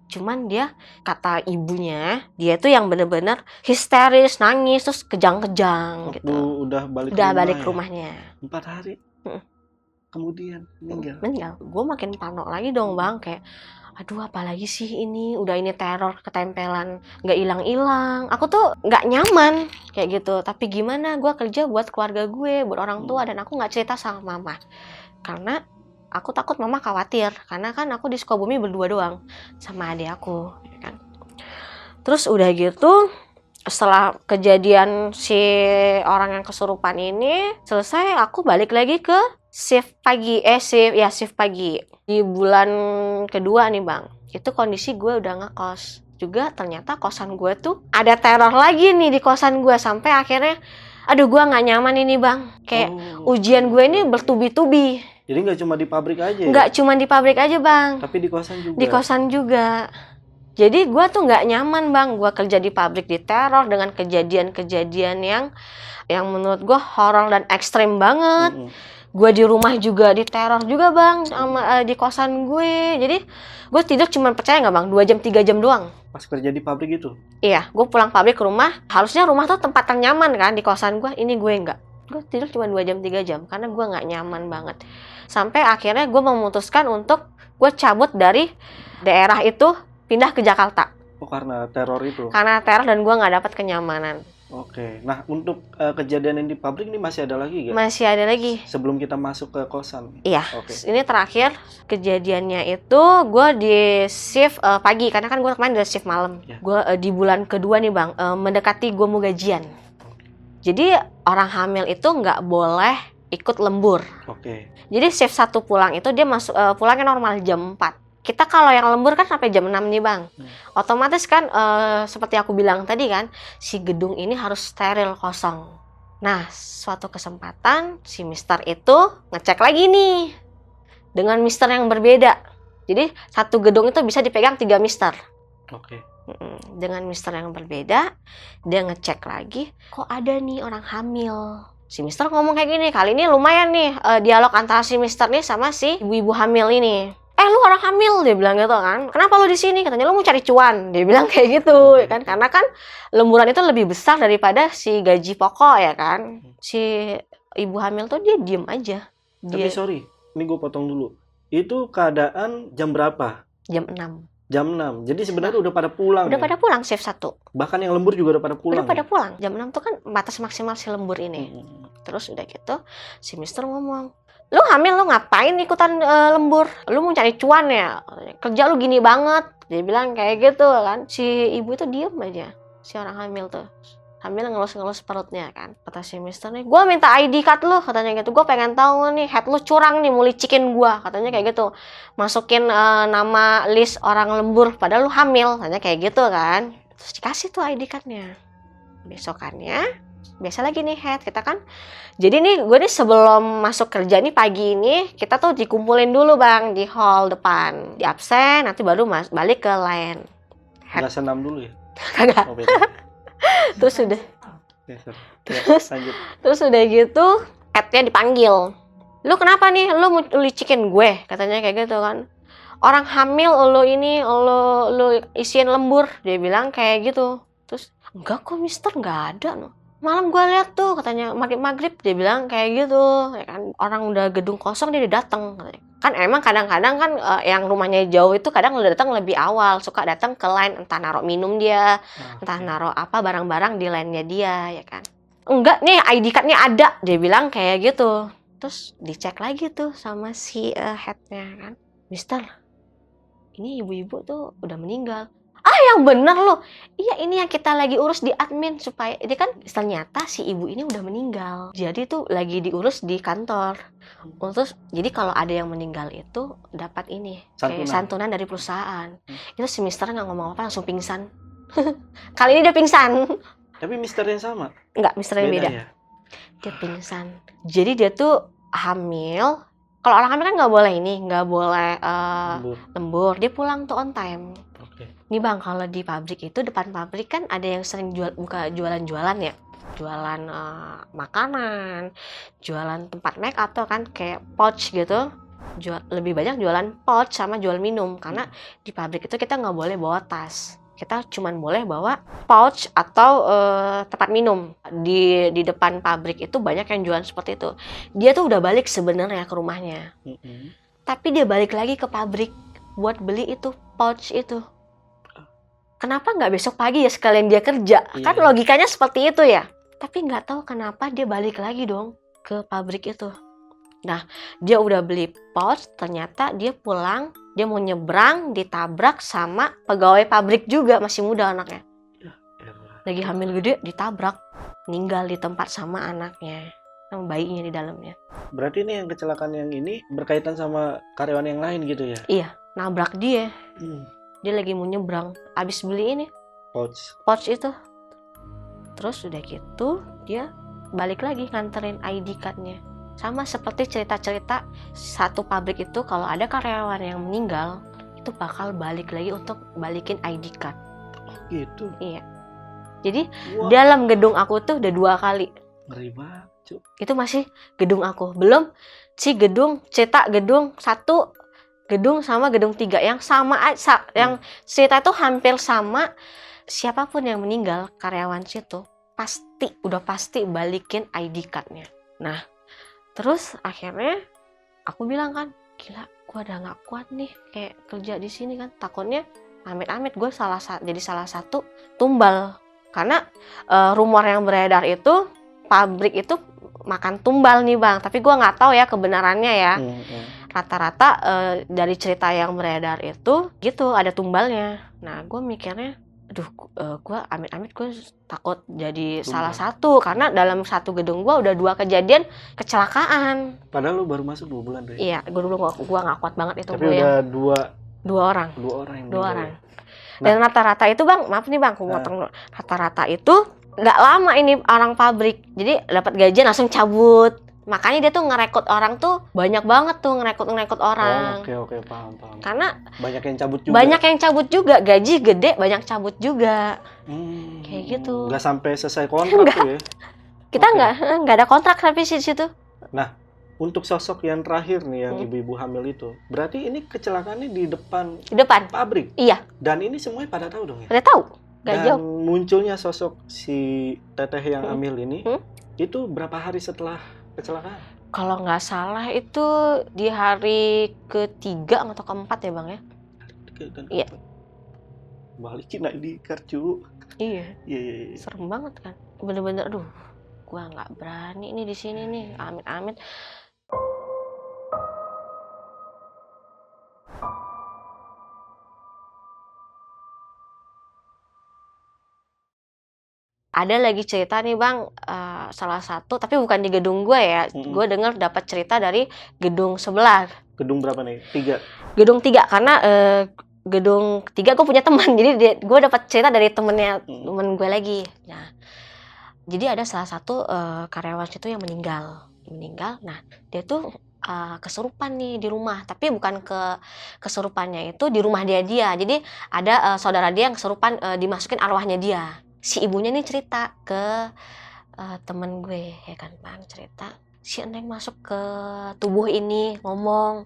Cuman dia, kata ibunya, dia tuh yang bener-bener histeris, nangis, terus kejang-kejang Waktu gitu. udah balik Udah rumah balik ya? ke rumahnya. 4 hari. Kemudian meninggal. Meninggal. Gue makin parno lagi dong bang, kayak aduh apalagi sih ini, udah ini teror ketempelan nggak hilang-hilang. Aku tuh nggak nyaman kayak gitu, tapi gimana, gue kerja buat keluarga gue, buat orang tua, dan aku nggak cerita sama mama karena aku takut mama khawatir, karena kan aku di Sukabumi berdua doang sama adik aku ya kan. Terus udah gitu, setelah kejadian si orang yang kesurupan ini selesai, aku balik lagi ke shift pagi, shift pagi. Di bulan kedua nih bang, itu kondisi gue udah ngekos. Juga ternyata kosan gue tuh ada teror lagi nih di kosan gue. Sampai akhirnya, aduh gue gak nyaman ini bang. Kayak ujian gue ini bertubi-tubi. Jadi nggak cuma di pabrik aja ya? Nggak cuma di pabrik aja bang, Tapi di kosan juga? di kosan juga. Jadi gue tuh nggak nyaman bang, gue kerja di pabrik di teror dengan kejadian-kejadian yang menurut gue horor dan ekstrim banget. Gue di rumah juga di teror juga bang, sama di kosan gue. Jadi gue tidur cuma, percaya nggak bang, 2 jam 3 jam doang. Pas kerja di pabrik itu? Iya, gue pulang pabrik ke rumah, harusnya rumah tuh tempat ternyaman kan, di kosan gue, ini gue nggak. Gue tidur cuma 2 jam 3 jam karena gue nggak nyaman banget. Sampai akhirnya gue memutuskan untuk gue cabut dari daerah itu, pindah ke Jakarta. Oh, karena teror itu? Karena teror dan gue nggak dapat kenyamanan. Oke. Nah, untuk kejadian yang di pabrik ini masih ada lagi nggak? Masih ada lagi. Sebelum kita masuk ke kosan? Iya. Oke. Ini terakhir kejadiannya itu gue di shift pagi, karena kan gue kemarin di shift malam. Ya. Gue di bulan kedua nih bang, mendekati gue mau gajian. Jadi orang hamil itu nggak boleh ikut lembur. Oke. Jadi shift 1 pulang itu dia masuk pulangnya normal jam 4. Kita kalau yang lembur kan sampai jam 6 nih bang. Otomatis kan seperti aku bilang tadi kan, si gedung ini harus steril, kosong. Nah, suatu kesempatan si mister itu ngecek lagi nih dengan mister yang berbeda. Jadi satu gedung itu bisa dipegang 3 mister. Oke. Dengan mister yang berbeda, dia ngecek lagi, kok ada nih orang hamil. Si mister ngomong kayak gini, kali ini lumayan nih dialog antara si mister nih sama si ibu-ibu hamil ini. Lu orang hamil, dia bilang gitu kan. Kenapa lu di sini? Katanya lu mau cari cuan. Dia bilang kayak gitu, ya kan? Karena kan lemburan itu lebih besar daripada si gaji pokok, ya kan? Si ibu hamil tuh dia diem aja. Tapi sorry, ini gue potong dulu. Itu keadaan jam berapa? Jam 6. Jam 6. Jadi sebenarnya udah pada pulang. Udah ya? pada pulang shift 1. Bahkan yang lembur juga udah pada pulang. Udah pada ya? pulang. Jam 6 tuh kan batas maksimal si lembur ini. Terus udah gitu, si mister ngomong, lu hamil, lu ngapain ikutan lembur? Lu mau cari cuan ya? Kerja lu gini banget. Dia bilang kayak gitu kan. Si ibu itu diem aja. Si orang hamil tuh. Hamil ngelus-ngelus perutnya kan. Kata si mister nih, gue minta ID card lu. Katanya gitu. Gue pengen tahu nih, head lu curang nih, mau licikin gue. Katanya kayak gitu. Masukin nama list orang lembur. Padahal lu hamil. Katanya kayak gitu kan. Terus dikasih tuh ID cardnya. Besokannya, biasa lagi nih head kita kan. Jadi nih gue nih sebelum masuk kerja nih pagi ini, kita tuh dikumpulin dulu bang di hall depan, di absen, nanti baru balik ke line. Nggak senam dulu ya? Kagak. Oh, beda. Terus udah, Ya, lanjut. terus udah gitu headnya dipanggil. Lu kenapa nih? Lu mau licikin gue? Katanya kayak gitu kan. Orang hamil lu ini, lu isiin lembur. Dia bilang kayak gitu. Terus enggak kok mister, nggak ada no. Malam gue lihat tuh, katanya maghrib dia bilang kayak gitu, ya kan. Orang udah gedung kosong dia datang. Kan emang kadang-kadang kan yang rumahnya jauh itu kadang udah datang lebih awal, suka datang ke line, entah naruh minum dia, entah naruh apa barang-barang di line-nya dia, ya kan. Enggak nih, ID card-nya ada, dia bilang kayak gitu. Terus dicek lagi tuh sama si head-nya kan, mister, ini ibu-ibu tuh udah meninggal. Yang bener loh. Iya, ini yang kita lagi urus di admin supaya dia kan, ternyata si ibu ini udah meninggal. Jadi tuh lagi diurus di kantor. Terus jadi kalau ada yang meninggal itu dapat ini kayak santunan dari perusahaan. Itu si mister nggak ngomong apa, langsung pingsan. Kali ini dia pingsan. Tapi mister yang sama? Enggak, mister yang beda. Ya? Dia pingsan. Jadi dia tuh hamil. Kalau orang hamil kan nggak boleh ini, nggak boleh lembur. Dia pulang tuh on time. Oke. Nih bang, kalau di pabrik itu, depan pabrik kan ada yang sering buka jualan-jualan ya. jualan makanan, jualan tempat make up atau kan kayak pouch gitu. Lebih banyak jualan pouch sama jual minum, karena di pabrik itu kita nggak boleh bawa tas. Kita cuman boleh bawa pouch atau tempat minum. Di depan pabrik itu banyak yang jualan seperti itu. Dia tuh udah balik sebenarnya ke rumahnya. Tapi dia balik lagi ke pabrik buat beli itu pouch itu. Kenapa nggak besok pagi ya sekalian dia kerja? Kan logikanya seperti itu ya. Tapi nggak tahu kenapa dia balik lagi dong ke pabrik itu. Nah, dia udah beli pouch, ternyata dia pulang, dia mau nyebrang, ditabrak sama pegawai pabrik juga, masih muda anaknya. Lagi hamil gede, ditabrak, meninggal di tempat sama anaknya, sama bayinya di dalamnya. Berarti ini yang kecelakaan yang ini berkaitan sama karyawan yang lain gitu ya? Iya, nabrak dia. Dia lagi mau nyebrang, abis beli ini, pouch itu. Terus udah gitu, dia balik lagi nganterin ID card-nya. Sama seperti cerita-cerita satu pabrik itu, kalau ada karyawan yang meninggal, itu bakal balik lagi untuk balikin ID card. Oh gitu? Iya. Jadi dalam gedung aku tuh udah 2 kali. Ngeri banget, Cuk. Itu masih gedung aku. Belum si gedung, cetak gedung 1, gedung sama gedung 3. Yang sama, yang cerita itu hampir sama. Siapapun yang meninggal, karyawan situ, udah pasti balikin ID card-nya. Nah, terus akhirnya aku bilang kan, gila, gue udah gak kuat nih kayak kerja di sini kan. Takutnya amit-amit gue jadi salah satu tumbal. Karena rumor yang beredar itu pabrik itu makan tumbal nih Bang. Tapi gue nggak tahu ya kebenarannya ya. Rata-rata dari cerita yang beredar itu gitu ada tumbalnya. Nah gue mikirnya, aduh, gue amit-amit gue takut jadi salah satu, karena dalam satu gedung gue udah 2 kejadian kecelakaan. Padahal lu baru masuk 2 bulan deh. Iya, gue dulu gue nggak kuat banget itu. Tapi udah dua orang. Dan rata-rata itu Bang, maaf nih Bang, aku potong dulu. Rata-rata itu nggak lama ini orang pabrik, jadi dapat gajian langsung cabut. Makanya dia tuh ngerekrut orang tuh banyak banget tuh, ngerekrut orang. Oke, paham. Karena banyak yang cabut juga. Banyak yang cabut juga, gaji gede, banyak cabut juga. Kayak gitu. Nggak sampai selesai kontrak tuh ya? Kita nggak ada kontrak sampai situ. Nah, untuk sosok yang terakhir nih, yang ibu-ibu hamil itu, berarti ini kecelakaannya di depan pabrik? Iya. Dan ini semuanya pada tahu dong ya? Pada tahu. Dan munculnya sosok si teteh yang hamil ini, itu berapa hari setelah kecelakaan? Kalau nggak salah itu di hari ke-3 atau ke-4 ya Bang ya? Iya. Balikin ID kartu. Iya. Iya. Serem banget kan? Bener-bener, aduh, gua nggak berani nih di sini nih, amit-amit. Ada lagi cerita nih Bang, salah satu, tapi bukan di gedung gue ya. Gue dengar dapat cerita dari gedung sebelah. Gedung berapa nih? 3? Gedung 3, karena gedung 3 gue punya teman. Jadi gue dapat cerita dari temen gue lagi. Nah, jadi ada salah satu karyawan situ yang meninggal. Nah, dia tuh kesurupan nih di rumah, tapi bukan kesurupannya itu di rumah dia. Jadi ada saudara dia yang kesurupan, dimasukin arwahnya dia. Si ibunya nih cerita ke temen gue, ya kan Bang, cerita si Eneng masuk ke tubuh ini, ngomong,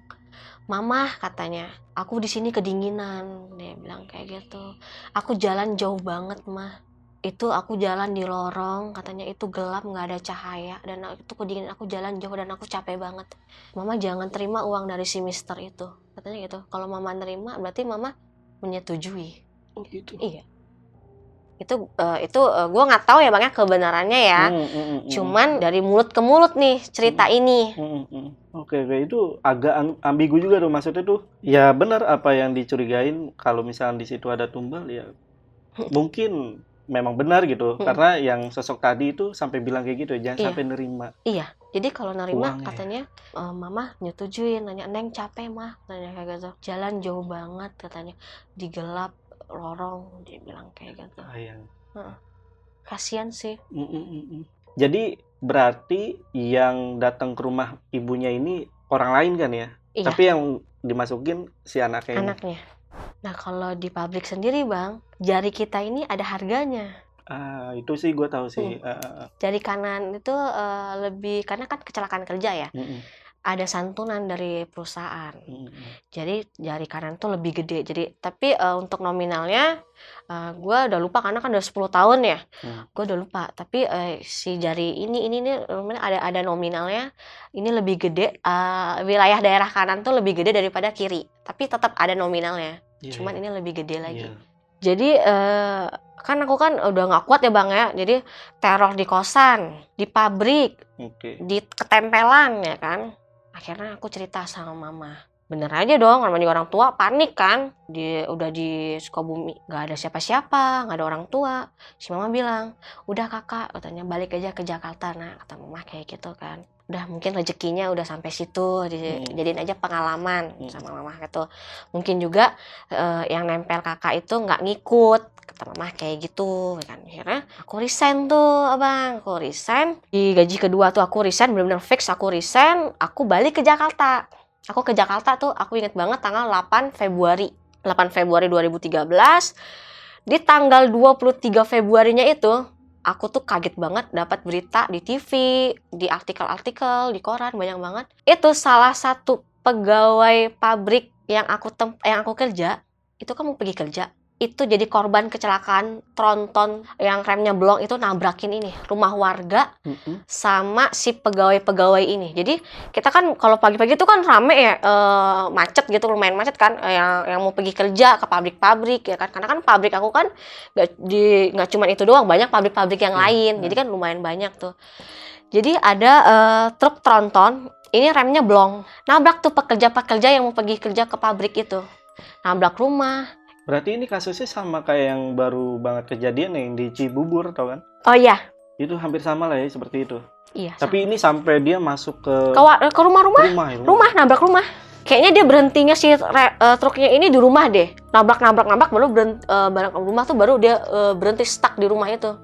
"Mama," katanya, "aku di sini kedinginan." Dia bilang kayak gitu. "Aku jalan jauh banget, Mah. Itu aku jalan di lorong," katanya, "itu gelap, nggak ada cahaya, dan itu kedinginan, aku jalan jauh dan aku capek banget. Mama jangan terima uang dari si mister itu," katanya gitu. Kalau Mama nerima berarti Mama menyetujui. Oh gitu? Iya. Itu gue nggak tahu ya Bang ya kebenarannya ya. Cuman dari mulut ke mulut nih cerita ini. Oke, itu agak ambigu juga tuh, maksudnya tuh ya benar apa yang dicurigain, kalau misalnya di situ ada tumbal ya mungkin memang benar gitu. Karena yang sosok tadi itu sampai bilang kayak gitu, jangan sampai nerima. Iya. Jadi kalau nerima uangnya, katanya Mama nyetujuin, nanya, "Neng capek Mah," katanya kayak gitu. "Jalan jauh banget," katanya, "di gelap lorong," dia bilang kayak gitu. Kasian sih. Jadi berarti yang datang ke rumah ibunya ini orang lain kan ya? Iya. Tapi yang dimasukin si anaknya. Nah kalau di pabrik sendiri Bang, jari kita ini ada harganya. Itu sih gue tahu sih. Jari kanan itu lebih, karena kan kecelakaan kerja ya, ada santunan dari perusahaan. Jadi jari kanan tuh lebih gede. Jadi tapi untuk nominalnya gue udah lupa karena kan udah 10 tahun ya. Gue udah lupa. Tapi si jari ini ada nominalnya. Ini lebih gede. Wilayah daerah kanan tuh lebih gede daripada kiri. Tapi tetap ada nominalnya. Cuman ini lebih gede lagi. Jadi kan aku kan udah nggak kuat ya Bang ya. Jadi teror di kosan, di pabrik, di ketempelan ya kan. Akhirnya aku cerita sama mama. Bener aja dong, namanya orang tua panik kan. Udah di Sukabumi, gak ada siapa-siapa, gak ada orang tua. Si mama bilang, udah kakak, katanya balik aja ke Jakarta. Nah, kata mama kayak gitu kan. Udah mungkin rezekinya udah sampai situ, jadiin aja pengalaman sama mama gitu. Mungkin juga yang nempel kakak itu gak ngikut. Kata mama kayak gitu kan. Akhirnya aku resign tuh Abang. Aku resign. Di gaji kedua tuh aku resign. Bener-bener fix aku resign. Aku balik ke Jakarta. Aku ke Jakarta tuh aku inget banget tanggal 8 Februari 2013. Di tanggal 23 Februarinya itu aku tuh kaget banget dapat berita di TV, di artikel-artikel, di koran banyak banget. Itu salah satu pegawai pabrik yang aku kerja, itu kan mau pergi kerja. Itu jadi korban kecelakaan tronton yang remnya blong itu nabrakin ini rumah warga sama si pegawai-pegawai ini. Jadi kita kan kalau pagi-pagi itu kan rame ya, macet gitu, lumayan macet kan, yang mau pergi kerja ke pabrik-pabrik ya kan, karena kan pabrik aku kan nggak cuma itu doang, banyak pabrik-pabrik yang lain, jadi kan lumayan banyak tuh. Jadi ada truk tronton ini remnya blong, nabrak tuh pekerja-pekerja yang mau pergi kerja ke pabrik itu, nabrak rumah. Berarti ini kasusnya sama kayak yang baru banget kejadian yang di Cibubur, tau kan? Oh iya. Itu hampir sama lah ya, seperti itu. Iya. Tapi ini sampai dia masuk ke rumah-rumah. Rumah, nabrak rumah. Kayaknya dia berhentinya si truknya ini di rumah deh. Nabrak baru barang rumah tuh baru dia berhenti stuck di rumah itu.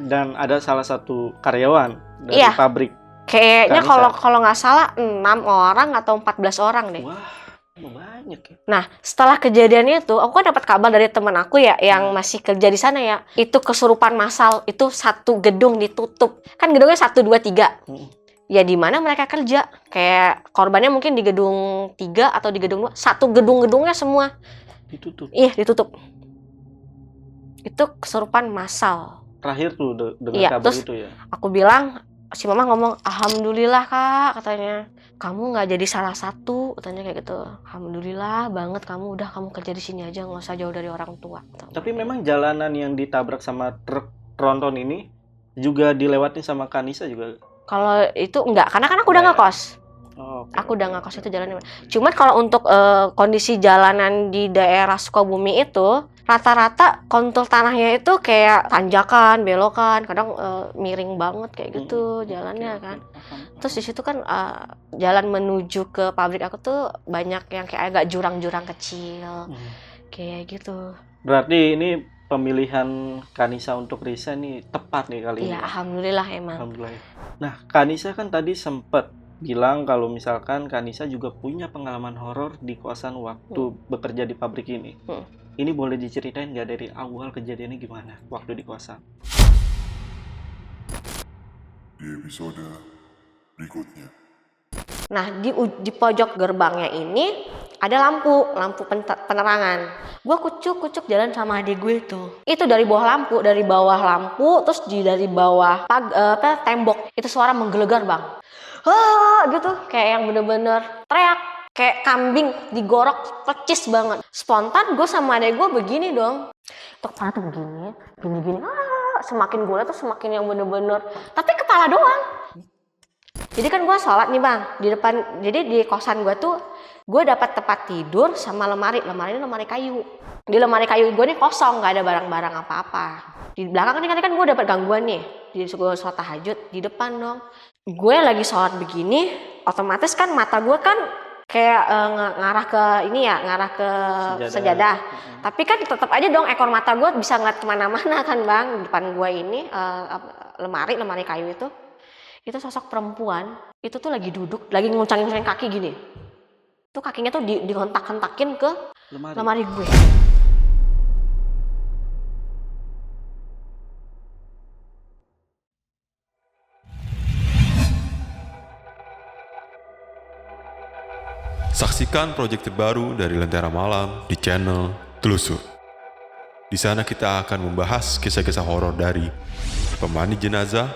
Dan ada salah satu karyawan dari pabrik. Kayaknya kalau nggak salah 6 orang atau 14 orang deh. Wah. Banyak ya. Nah, setelah kejadian itu, aku kan dapat kabar dari teman aku ya, yang masih kerja di sana ya. Itu kesurupan massal, itu satu gedung ditutup. Kan gedungnya 1, 2, 3. Ya di mana mereka kerja. Kayak korbannya mungkin di gedung 3 atau di gedung 2. Satu gedung-gedungnya semua ditutup. Iya, ditutup. Itu kesurupan massal. Terakhir tuh dengan kabar itu ya. Aku bilang, si mama ngomong, alhamdulillah kak, katanya. Kamu nggak jadi salah satu, katanya kayak gitu. Alhamdulillah banget kamu kerja di sini aja, nggak usah jauh dari orang tua. Tapi memang jalanan yang ditabrak sama truk tronton ini juga dilewati sama Kanisa juga. Kalau itu enggak, karena kan aku udah ngekos. Aku udah ngekos itu jalannya. Cuman kalau untuk kondisi jalanan di daerah Sukabumi itu rata-rata kontur tanahnya itu kayak tanjakan, belokan, kadang miring banget kayak gitu jalannya kan. Terus di situ kan jalan menuju ke pabrik aku tuh banyak yang kayak agak jurang-jurang kecil, kayak gitu. Berarti ini pemilihan Kanisa untuk resign nih tepat nih kali ini. Iya, alhamdulillah emang. Alhamdulillah. Nah, Kanisa kan tadi sempat bilang kalau misalkan Kanisa juga punya pengalaman horor di kosan waktu bekerja di pabrik ini. Ini boleh diceritain nggak dari awal kejadiannya gimana waktu di kosan? Di episode berikutnya. Nah, di pojok gerbangnya ini ada lampu penerangan. Gue kucuk jalan sama adik gue itu dari bawah lampu, terus dari bawah tembok itu suara menggelegar Bang. Gitu kayak yang bener-bener teriak kayak kambing digorok, pecis banget. Spontan gue sama adik gue begini dong. Tuh kepala tuh begini. Semakin gue liat tuh semakin yang bener-bener. Tapi kepala doang. Jadi kan gue sholat nih Bang di depan. Jadi di kosan gue tuh gue dapat tempat tidur sama lemari ini lemari kayu. Di lemari kayu gue nih kosong, nggak ada barang-barang apa-apa. Di belakang kan gue dapat gangguan nih. Di gue sholat tahajud di depan dong. Gue lagi sholat begini, otomatis kan mata gue kan kayak ngarah ke sejadah. Tapi kan tetap aja dong ekor mata gue bisa ngeliat kemana-mana kan Bang. Di depan gue ini lemari kayu itu sosok perempuan itu tuh lagi duduk, lagi nguncang-nguncangin kaki gini. Tuh kakinya tuh dihentak-hentakin ke lemari gue. Saksikan proyek terbaru dari Lentera Malam di channel Telusur. Di sana kita akan membahas kisah-kisah horor dari pemandi jenazah,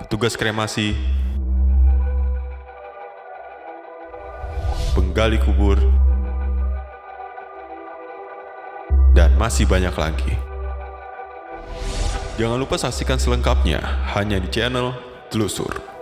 petugas kremasi, penggali kubur, dan masih banyak lagi. Jangan lupa saksikan selengkapnya hanya di channel Telusur.